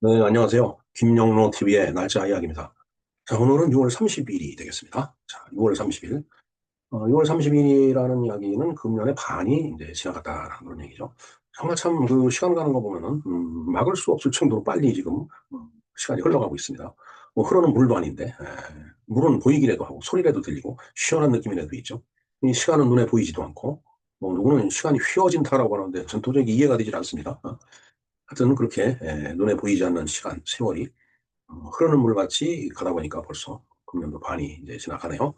네, 안녕하세요. 김영로 TV의 날짜 이야기입니다. 자, 오늘은 6월 30일이 되겠습니다. 자, 6월 30일. 6월 30일이라는 이야기는 금년의 반이 이제 지나갔다라는 그런 얘기죠. 정말 참 그 시간 가는 거 보면은, 막을 수 없을 정도로 빨리 지금, 시간이 흘러가고 있습니다. 뭐 흐르는 물도 아닌데, 물은 보이기라도 하고, 소리라도 들리고, 시원한 느낌이라도 있죠. 이 시간은 눈에 보이지도 않고, 뭐 누구는 시간이 휘어진다라고 하는데, 전 도저히 이해가 되질 않습니다. 하여튼 그렇게 눈에 보이지 않는 시간, 세월이 흐르는 물같이 가다 보니까 벌써 금년도 반이 이제 지나가네요.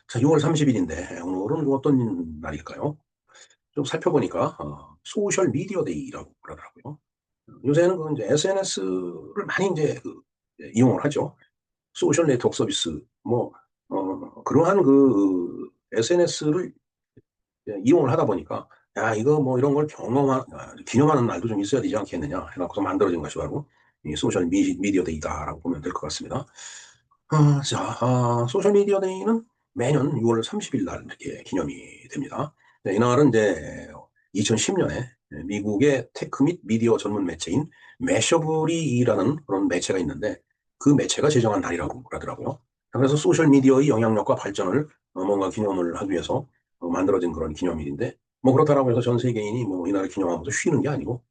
자, 6월 30일인데 오늘은 어떤 날일까요? 좀 살펴보니까 소셜 미디어 데이라고 그러더라고요. 요새는 그 이제 SNS를 많이 이제 이용을 하죠. 소셜 네트워크 서비스 뭐 그러한 그 SNS를 이용을 하다 보니까 야 이거 뭐 이런 걸 기념하는 날도 좀 있어야 되지 않겠느냐 해갖고서 만들어진 것이 바로 이 소셜 미디어 데이다라고 보면 될 것 같습니다. 소셜 미디어 데이는 매년 6월 30일 날 이렇게 기념이 됩니다. 네, 이날은 이제 2010년에 미국의 테크 및 미디어 전문 매체인 매셔블이라는 그런 매체가 있는데 그 매체가 제정한 날이라고 그러더라고요. 그래서 소셜 미디어의 영향력과 발전을 뭔가 기념을 하기 위해서 만들어진 그런 기념일인데 뭐 그렇다라고 해서 전 세계인이 뭐 이날을 기념하면서 쉬는 게 아니고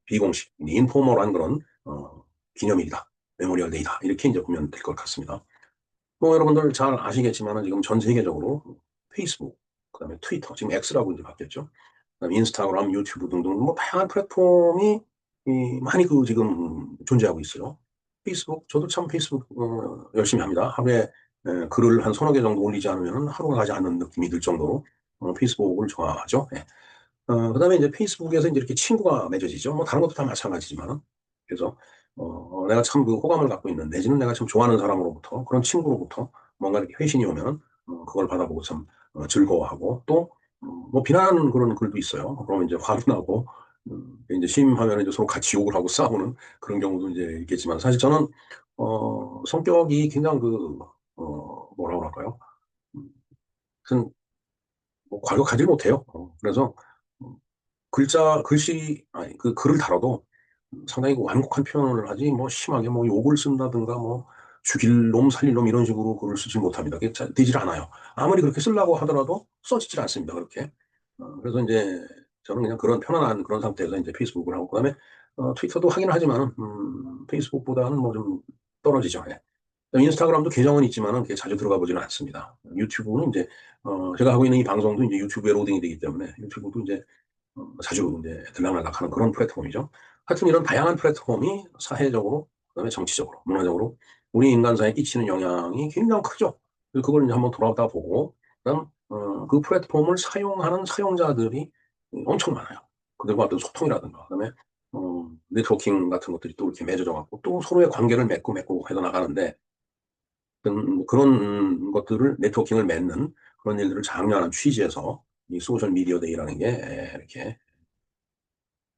비공식, 인포멀한 그런 기념일이다. 메모리얼 데이다. 이렇게 이제 보면 될 것 같습니다. 뭐 여러분들 잘 아시겠지만 지금 전 세계적으로 페이스북, 그다음에 트위터, 지금 X라고 이제 바뀌었죠. 그다음에 인스타그램, 유튜브 등등 뭐 다양한 플랫폼이 많이 그 지금 존재하고 있어요. 페이스북, 저도 참 페이스북 열심히 합니다. 하루에 글을 한 서너 개 정도 올리지 않으면 하루가 가지 않는 느낌이 들 정도로 페이스북을 좋아하죠. 예. 그다음에 이제 페이스북에서 이제 이렇게 친구가 맺어지죠. 뭐 다른 것도 다 마찬가지지만 그래서 내가 참 그 호감을 갖고 있는 내지는 내가 참 좋아하는 사람으로부터 그런 친구로부터 뭔가 이렇게 회신이 오면 그걸 받아보고 참 즐거워하고 또 뭐 비난하는 그런 글도 있어요. 그러면 이제 화도 나고 이제 심하면 이제 서로 같이 욕을 하고 싸우는 그런 경우도 이제 있겠지만 사실 저는 성격이 굉장히 뭐라고 할까요? 음, 하여튼 뭐 과격하지 못해요. 그래서 음, 글씨, 아니, 그 글을 달아도 상당히 완곡한 표현을 하지, 뭐, 심하게 뭐, 욕을 쓴다든가, 뭐, 죽일 놈, 살릴 놈, 이런 식으로 글을 쓰지 못합니다. 그게 잘 되질 않아요. 아무리 그렇게 쓰려고 하더라도 써지질 않습니다. 그렇게. 그래서 이제, 저는 그냥 그런 편안한 그런 상태에서 이제 페이스북을 하고, 그다음에, 트위터도 하긴 하지만, 페이스북보다는 뭐 좀 떨어지죠. 예. 인스타그램도 계정은 있지만은 그게 자주 들어가 보지는 않습니다. 유튜브는 이제, 제가 하고 있는 이 방송도 이제 유튜브에 로딩이 되기 때문에 유튜브도 이제 자주 이제 들락날락하는 그런 플랫폼이죠. 하여튼 이런 다양한 플랫폼이 사회적으로, 그다음에 정치적으로, 문화적으로 우리 인간사에 끼치는 영향이 굉장히 크죠. 그래서 그걸 이제 한번 돌아보다 보고, 그다음 그 플랫폼을 사용하는 사용자들이 엄청 많아요. 그들과 어떤 소통이라든가, 그다음에 네트워킹 같은 것들이 또 이렇게 맺어져 갖고 또 서로의 관계를 맺고 해서 나가는데 그런 것들을 네트워킹을 맺는 그런 일들을 장려하는 취지에서 이 소셜 미디어 데이라는 게 이렇게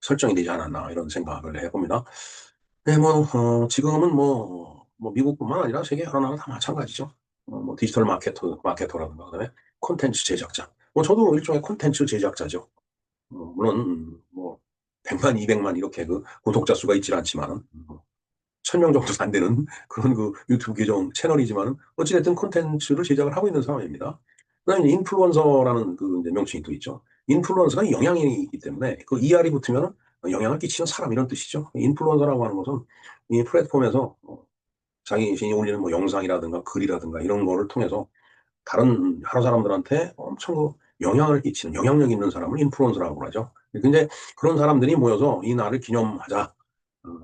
설정이 되지 않았나 이런 생각을 해봅니다. 네, 뭐 지금은 뭐 미국뿐만 아니라 세계 어느 나라 다 마찬가지죠. 뭐 디지털 마케터라든가 그다음에 콘텐츠 제작자. 뭐 저도 일종의 콘텐츠 제작자죠. 물론 뭐 100만, 200만 이렇게 그 구독자 수가 있질 않지만 1000명 정도 안 되는 그런 그 유튜브 계정 채널이지만은 어찌됐든 콘텐츠를 제작을 하고 있는 상황입니다. 그다음에 인플루언서라는 그 이제 명칭이 또 있죠. 인플루언서가 영향이 있기 때문에 그 ER이 붙으면 영향을 끼치는 사람 이런 뜻이죠. 인플루언서라고 하는 것은 이 플랫폼에서 자기 신이 올리는 뭐 영상이라든가 글이라든가 이런 거를 통해서 다른 여러 사람들한테 엄청 그 영향을 끼치는 영향력 있는 사람을 인플루언서라고 하죠. 근데 그런 사람들이 모여서 이 날을 기념하자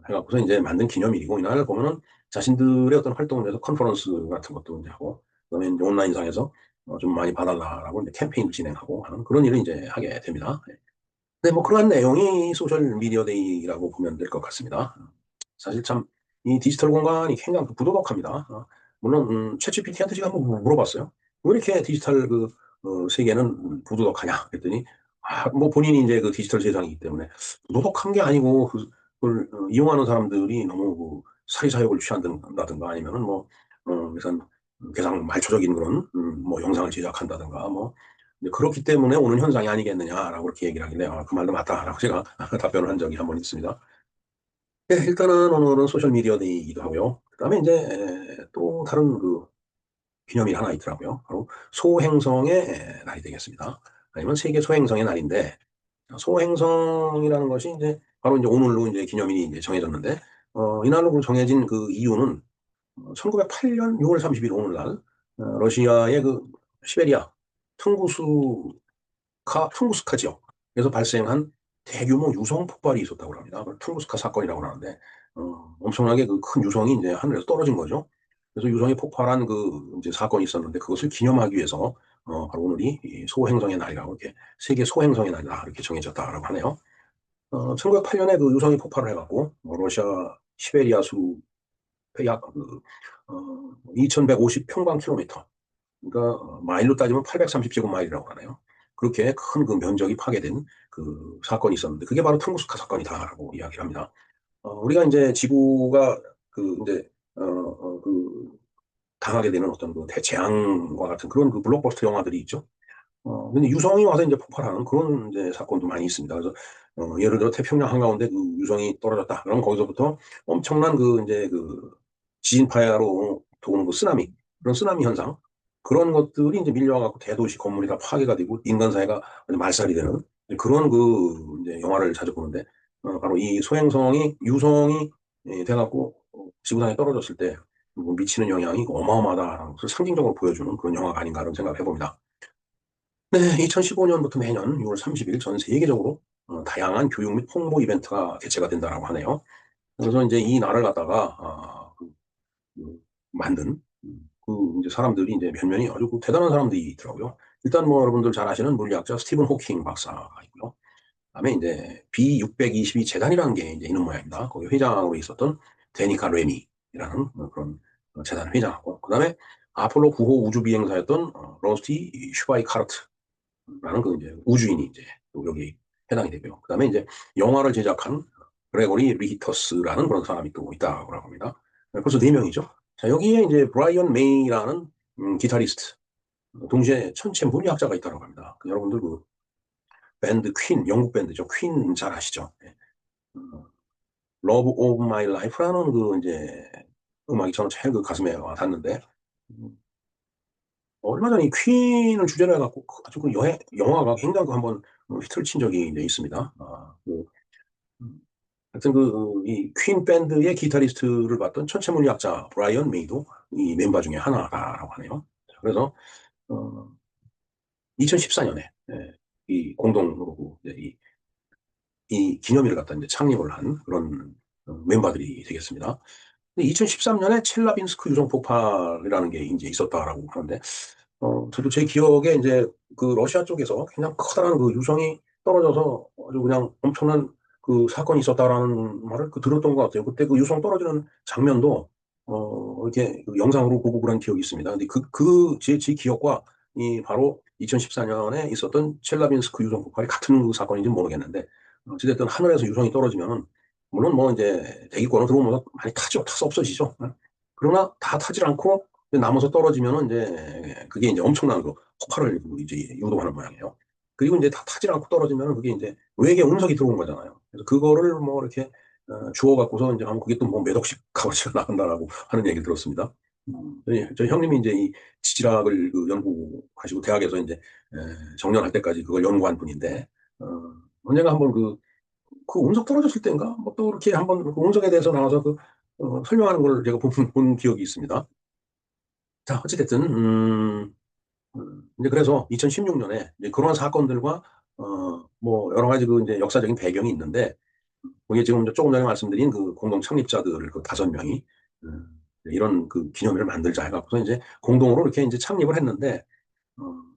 해갖고서 이제 만든 기념일이고 이날을 보면은 자신들의 어떤 활동을 위해서 컨퍼런스 같은 것도 이제 하고 그다음에 이제 온라인상에서 좀 많이 봐달라라고 이제 캠페인을 진행하고 하는 그런 일을 이제 하게 됩니다. 네, 뭐 그러한 내용이 소셜 미디어 데이라고 보면 될 것 같습니다. 사실 참 이 디지털 공간이 굉장히 부도덕합니다. 물론 챗GPT한테 제가 한번 물어봤어요. 왜 이렇게 디지털 세계는 부도덕하냐 그랬더니 뭐 본인이 이제 그 디지털 세상이기 때문에 부도덕한 게 아니고 그걸 이용하는 사람들이 너무 사리사욕을 취한다든가 아니면은 뭐 그래서 가장 말초적인 그런 뭐 영상을 제작한다든가 뭐 이제 그렇기 때문에 오는 현상이 아니겠느냐라고 그렇게 얘기를 하길래 그 말도 맞다라고 제가 답변을 한 적이 한 번 있습니다. 네, 일단은 오늘은 소셜미디어 데이이기도 하고요. 그다음에 이제 또 다른 그 기념일 하나 있더라고요. 바로 소행성의 날이 되겠습니다. 아니면 세계 소행성의 날인데 소행성이라는 것이 이제 바로 이제 오늘로 이제 기념일이 이제 정해졌는데 이날로 정해진 그 이유는 1908년 6월 30일 오늘날 러시아의 그 시베리아 퉁구스카 지역에서 발생한 대규모 유성 폭발이 있었다고 합니다. 그걸 퉁구스카 사건이라고 하는데 엄청나게 그 큰 유성이 이제 하늘에서 떨어진 거죠. 그래서 유성이 폭발한 그 이제 사건이 있었는데 그것을 기념하기 위해서 바로 오늘이 이 소행성의 날이라고 이렇게 세계 소행성의 날이다 이렇게 정해졌다라고 하네요. 1908년에 그 유성이 폭발을 해갖고 러시아 시베리아수 약 2,150 평방킬로미터 그러니까 마일로 따지면 830제곱마일이라고 하네요. 그렇게 큰 그 면적이 파괴된 그 사건이 있었는데 그게 바로 퉁구스카 사건이다라고 이야기를 합니다. 우리가 이제 지구가 그 이제 그 당하게 되는 어떤 그 대재앙과 같은 그런 그 블록버스터 영화들이 있죠. 근데 유성이 와서 이제 폭발하는 그런 이제 사건도 많이 있습니다. 그래서, 예를 들어 태평양 한가운데 그 유성이 떨어졌다. 그럼 거기서부터 엄청난 그 이제 그 지진 파야로 도는 그 쓰나미, 그런 쓰나미 현상, 그런 것들이 이제 밀려와갖고 대도시 건물이 다 파괴가 되고 인간 사회가 아주 말살이 되는 그런 그 이제 영화를 자주 보는데, 바로 이 소행성이, 유성이 돼갖고 지구상에 떨어졌을 때 미치는 영향이 어마어마하다. 그래서 상징적으로 보여주는 그런 영화가 아닌가 하는 생각을 해봅니다. 네, 2015년부터 매년 6월 30일 전 세계적으로 다양한 교육 및 홍보 이벤트가 개최가 된다라고 하네요. 그래서 이제 이 날을 갖다가 그 만든 그 이제 사람들이 이제 몇 명이 아주 그 대단한 사람들이 있더라고요. 일단 뭐 여러분들 잘 아시는 물리학자 스티븐 호킹 박사가 있고요. 그다음에 이제 B622 재단이라는 게 이제 있는 모양입니다. 거기 회장으로 있었던 데니카 레미라는 그런 재단 회장하고 그다음에 아폴로 9호 우주 비행사였던 러스티 슈바이카르트 라는 그 이제 우주인이 이제 또 여기 해당이 되고요. 그 다음에 이제 영화를 제작한 그레고리 리히터스라는 그런 사람이 또 있다고 합니다. 벌써 네 명이죠. 자, 여기에 이제 브라이언 메이라는 기타리스트, 동시에 천체 물리학자가 있다고 합니다. 여러분들 그 밴드 퀸, 영국 밴드죠. 퀸 잘 아시죠? 네. 러브 오브 마이 라이프라는 그 이제 음악이 저는 제일 그 가슴에 와 닿는데 음, 얼마 전에 이 퀸을 주제로 해갖고 아주 그 영화가 굉장히 그 한번 히트를 친 적이 이제 있습니다. 음, 하여튼 이 퀸 밴드의 기타리스트를 봤던 천체물리학자 브라이언 메이도 이 멤버 중에 하나라고 하네요. 그래서, 2014년에, 이 공동으로 이 기념일을 갖다 이제 창립을 한 그런 멤버들이 되겠습니다. 2013년에 첼라빈스크 유성 폭발이라는 게 이제 있었다라고 하는데, 저도 제 기억에 이제 그 러시아 쪽에서 그냥 커다란 그 유성이 떨어져서 아주 그냥 엄청난 그 사건이 있었다라는 말을 그 들었던 것 같아요. 그때 그 유성 떨어지는 장면도, 이렇게 그 영상으로 보고 그런 기억이 있습니다. 근데 제 기억과 이 바로 2014년에 있었던 첼라빈스크 유성 폭발이 같은 그 사건인지 모르겠는데, 어찌됐든 하늘에서 유성이 떨어지면은, 물론 뭐 이제 대기권으로 들어오면서 많이 타죠. 타서 없어지죠. 그러나 다 타질 않고 남아서 떨어지면은 이제 그게 이제 엄청난 그 폭발을 이제 유도하는 모양이에요. 그리고 이제 다 타질 않고 떨어지면은 그게 이제 외계 운석이 들어온 거잖아요. 그래서 그거를 뭐 이렇게 주워 갖고서 이제 하면 그게 또 뭐 몇 억씩 값어치가 나간다라고 하는 얘기를 들었습니다. 저희 형님이 이제 이 지질학을 그 연구하시고 대학에서 이제 정년할 때까지 그걸 연구한 분인데 어, 언젠가 한번 그 운석 떨어졌을 때인가 뭐 또 이렇게 한번 그 운석에 대해서 나와서 설명하는 걸 제가 본 기억이 있습니다. 자, 어찌됐든, 이제 그래서 2016년에 이제 그런 사건들과, 뭐, 여러 가지 그 이제 역사적인 배경이 있는데, 거기에 지금 조금 전에 말씀드린 그 공동 창립자들 그 5명이, 이런 그 기념일을 만들자 해갖고서 이제 공동으로 이렇게 이제 창립을 했는데,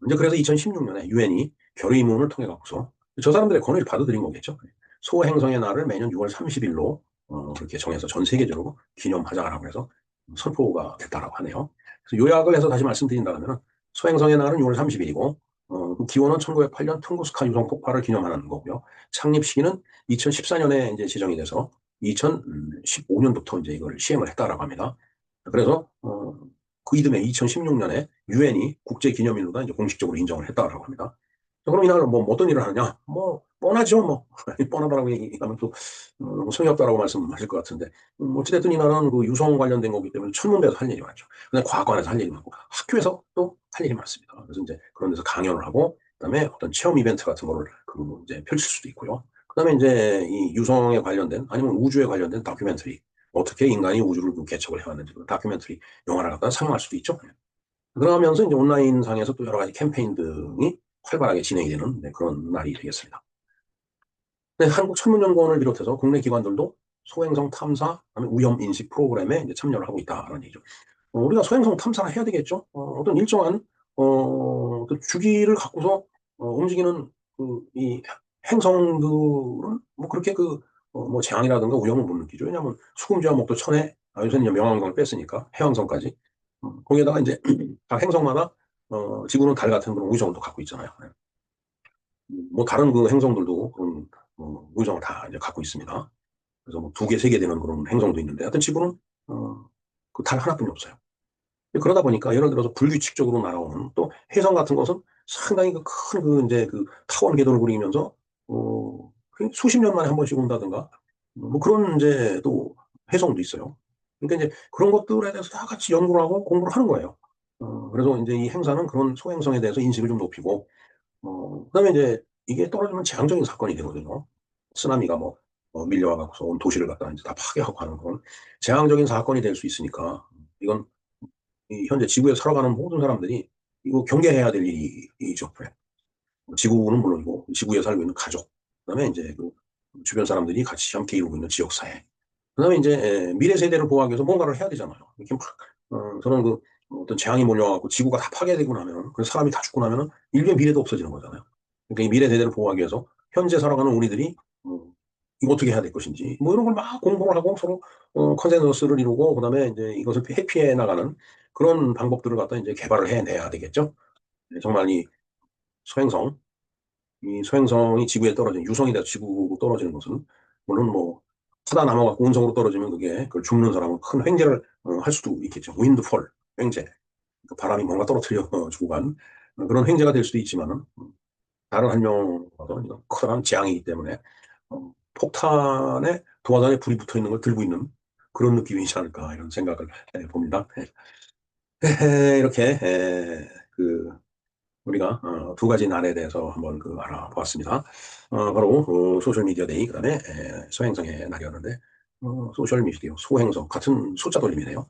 이제 그래서 2016년에 유엔이 결의문을 통해 갖고서 저 사람들의 권위를 받아들인 거겠죠. 소행성의 날을 매년 6월 30일로 그렇게 정해서 전 세계적으로 기념하자라고 해서 선포가 됐다라고 하네요. 그래서 요약을 해서 다시 말씀드린다면 소행성의 날은 6월 30일이고 그 기원은 1908년 퉁구스카 유성 폭발을 기념하는 거고요. 창립 시기는 2014년에 이제 지정이 돼서 2015년부터 이제 이걸 시행을 했다라고 합니다. 그래서 그 이듬해 2016년에 유엔이 국제기념일로다 이제 공식적으로 인정을 했다고 합니다. 그럼 이날 뭐 어떤 일을 하느냐? 뭐 뻔하죠, 뭐. 뻔하다라고 얘기하면 또 성의 없다라고 말씀하실 것 같은데 어찌됐든 이날은 그 유성 관련된 거기 때문에 천문대에서 할 일이 많죠. 근데 과학관에서 할 일이 많고 학교에서 또 할 일이 많습니다. 그래서 이제 그런 데서 강연을 하고 그다음에 어떤 체험 이벤트 같은 거를 그 이제 펼칠 수도 있고요. 그다음에 이제 이 유성에 관련된 아니면 우주에 관련된 다큐멘터리 어떻게 인간이 우주를 그 개척을 해왔는지 그 다큐멘터리 영화를 갖다 상영할 수도 있죠. 그러면서 이제 온라인상에서 또 여러 가지 캠페인 등이 활발하게 진행이 되는 네, 그런 날이 되겠습니다. 네, 한국천문연구원을 비롯해서 국내 기관들도 소행성 탐사, 그다음에 위험 인식 프로그램에 이제 참여를 하고 있다는 얘기죠. 우리가 소행성 탐사를 해야 되겠죠. 어떤 일정한 그 주기를 갖고서 움직이는 그 이 행성들은 뭐 그렇게 뭐 재앙이라든가 위험을 못 느끼죠. 왜냐하면 수금지와 목도 천해, 요새는 이제 명왕성을 뺐으니까 해왕성까지. 거기에다가 이제 각 행성마다 지구는 달 같은 그런 우주정도 갖고 있잖아요. 네. 뭐 다른 그 행성들도 그런 우주정을 다 이제 갖고 있습니다. 그래서 뭐 두 개, 세 개 되는 그런 행성도 있는데, 하여튼 지구는 그 달 하나뿐이 없어요. 그러다 보니까 예를 들어서 불규칙적으로 날아오는 또 해성 같은 것은 상당히 큰 이제 그 타원 궤도를 그리면서 그 수십 년 만에 한 번씩 온다든가 뭐 그런 이제 또 해성도 있어요. 그러니까 이제 그런 것들에 대해서 다 같이 연구를 하고 공부를 하는 거예요. 그래서 이제 이 행사는 그런 소행성에 대해서 인식을 좀 높이고 그다음에 이제 이게 떨어지면 재앙적인 사건이 되거든요. 쓰나미가 뭐 밀려와 갖고서 온 도시를 갖다 이제 다 파괴하고 하는 그런 재앙적인 사건이 될 수 있으니까 이건 이 현재 지구에 살아가는 모든 사람들이 이거 경계해야 될 일이죠. 그래. 지구는 물론이고 지구에 살고 있는 가족, 그다음에 이제 그 주변 사람들이 같이 함께 이루고 있는 지역 사회, 그다음에 이제 미래 세대를 보호하기 위해서 뭔가를 해야 되잖아요. 이렇게 막 저는 그 어떤 재앙이 몰려와갖고 지구가 다 파괴되고 나면은 그 사람이 다 죽고 나면은 인류의 미래도 없어지는 거잖아요. 그러니까 이 미래 세대를 보호하기 위해서 현재 살아가는 우리들이 이거 어떻게 해야 될 것인지 뭐 이런 걸 막 공부를 하고 서로 컨센서스를 이루고 그다음에 이제 이것을 회피해 나가는 그런 방법들을 갖다 이제 개발을 해내야 되겠죠. 네, 정말 소행성, 이 소행성이 지구에 떨어진 유성이 돼서 지구로 떨어지는 것은 물론 뭐 타다 남아갖고 운성으로 떨어지면 그게 그걸 죽는 사람은 큰 횡재를 할 수도 있겠죠. 윈드폴, 횡재. 그 바람이 뭔가 떨어뜨려 주고 간 그런 횡재가 될 수도 있지만은 다른 한 명과도 이건 커다란 재앙이기 때문에 폭탄에 도화단에 불이 붙어 있는 걸 들고 있는 그런 느낌이지 않을까 이런 생각을 해봅니다. 이렇게 그 우리가 두 가지 날에 대해서 한번 그 알아보았습니다. 바로 소셜미디어 데이 그다음에 소행성의 날이었는데 소셜미디어 소행성 같은 숫자 돌림이네요.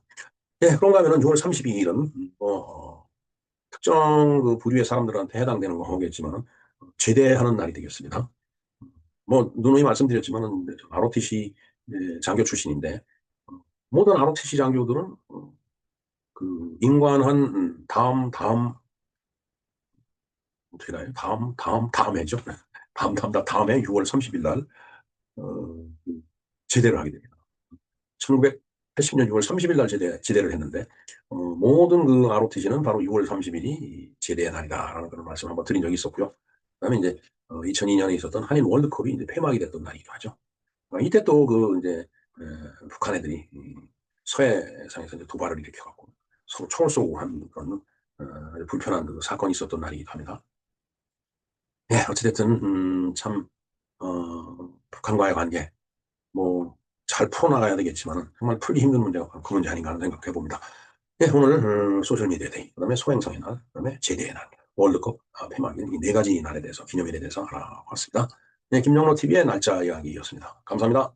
예, 그런가 하면은 6월 32일은 특정 그 부류의 사람들한테 해당되는 거겠지만 제대하는 날이 되겠습니다. 뭐 누누이 말씀드렸지만은 ROTC 장교 출신인데 모든 ROTC 장교들은 그 임관한 다음 어떻게 나요? 다음 해죠. 다음 해 6월 30일 날 그 제대를 하게 됩니다. 1980년 6월 30일 날 제대를 했는데 모든 그 ROTC는 바로 6월 30일이 제대의 날이다라는 그런 말씀을 한번 드린 적이 있었고요. 그다음에 이제 2002년에 있었던 한일 월드컵이 이제 폐막이 됐던 날이기도 하죠. 이때 또 그 이제 북한 애들이 서해상에서 이제 도발을 일으켜갖고 서로 총을 쏘고 한 그런 아주 불편한 그 사건이 있었던 날이기도 합니다. 예, 어찌됐든 참 북한과의 관계 뭐 잘 풀어나가야 되겠지만 정말 풀기 힘든 문제가 바로 그 문제 아닌가 하는 생각해 봅니다. 예, 오늘 소셜미디어 데이, 그다음에 소행성의 날, 그다음에 제대의 날, 월드컵 폐막일 이 네 가지 날에 대해서 기념일에 대해서 알아봤습니다. 네, 김영로 TV의 날짜 이야기였습니다. 감사합니다.